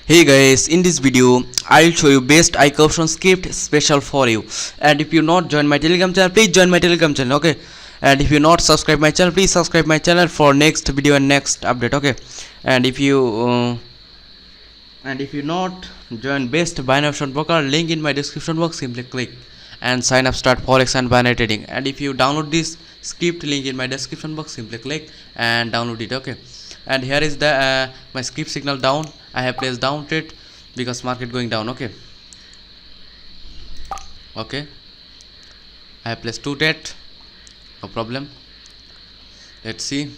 Hey guys, in this video I'll show you best IK option script special for you. And if you not join my Telegram channel, please join my Telegram channel, okay? And if you not subscribe my channel, please subscribe my channel for next video and next update, okay? And if you not join best binary option broker, link in my description box, simply click and sign up, start forex and binary trading. And if you download this script, link in my description box, simply click and download it, okay? And here is the my script signal down. I have placed down trade because market going down, okay? I have placed 2 trade, no problem. Let's see.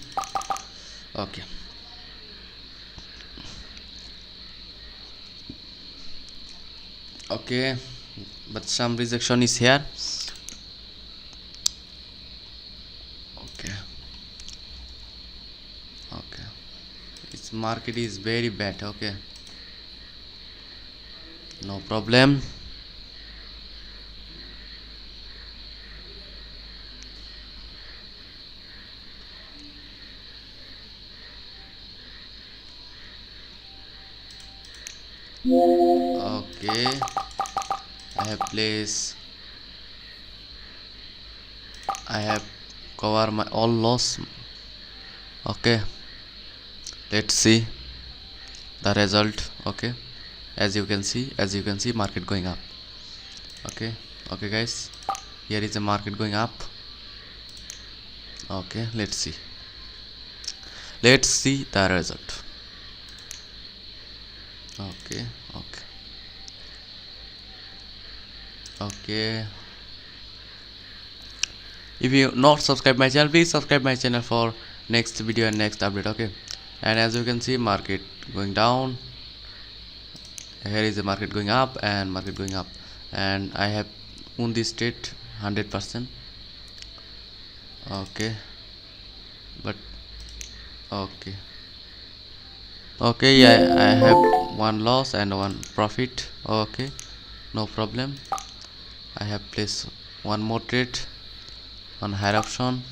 Okay, but some rejection is here. Okay, its market is very bad, okay? No problem. Okay, I have cover my all loss. Okay, let's see the result. Okay, as you can see market going up. Okay guys, here is the market going up. Okay, let's see the result. Okay, if you not subscribe my channel, please subscribe my channel for next video and next update, okay? And as you can see, market going down. Here is the market going up and market going up, and I have won this trade 100%. Okay, but okay, yeah, I have one loss and one profit. Okay, no problem. I have placed one more trade on higher option.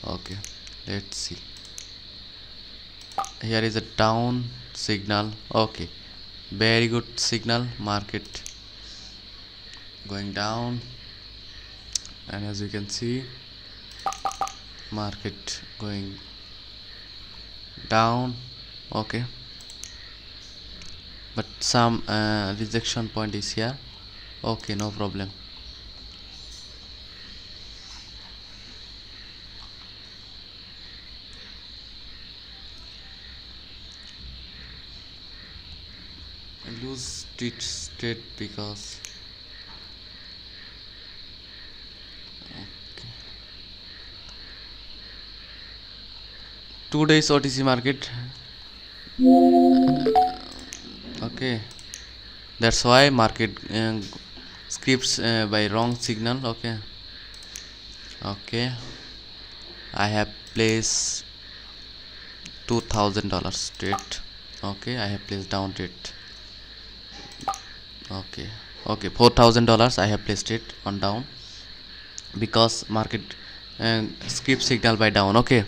Okay, let's see. Here is a down signal. Okay, very good signal. Market going down, and as you can see, market going down. Okay, but some rejection point is here. Okay, no problem. I lose trade because 2 days OTC market. Okay, that's why market scripts by wrong signal. Okay, I have placed $2,000 trade. Okay, I have placed down trade. Okay, $4,000 I have placed it on down because market script signal by down. Okay,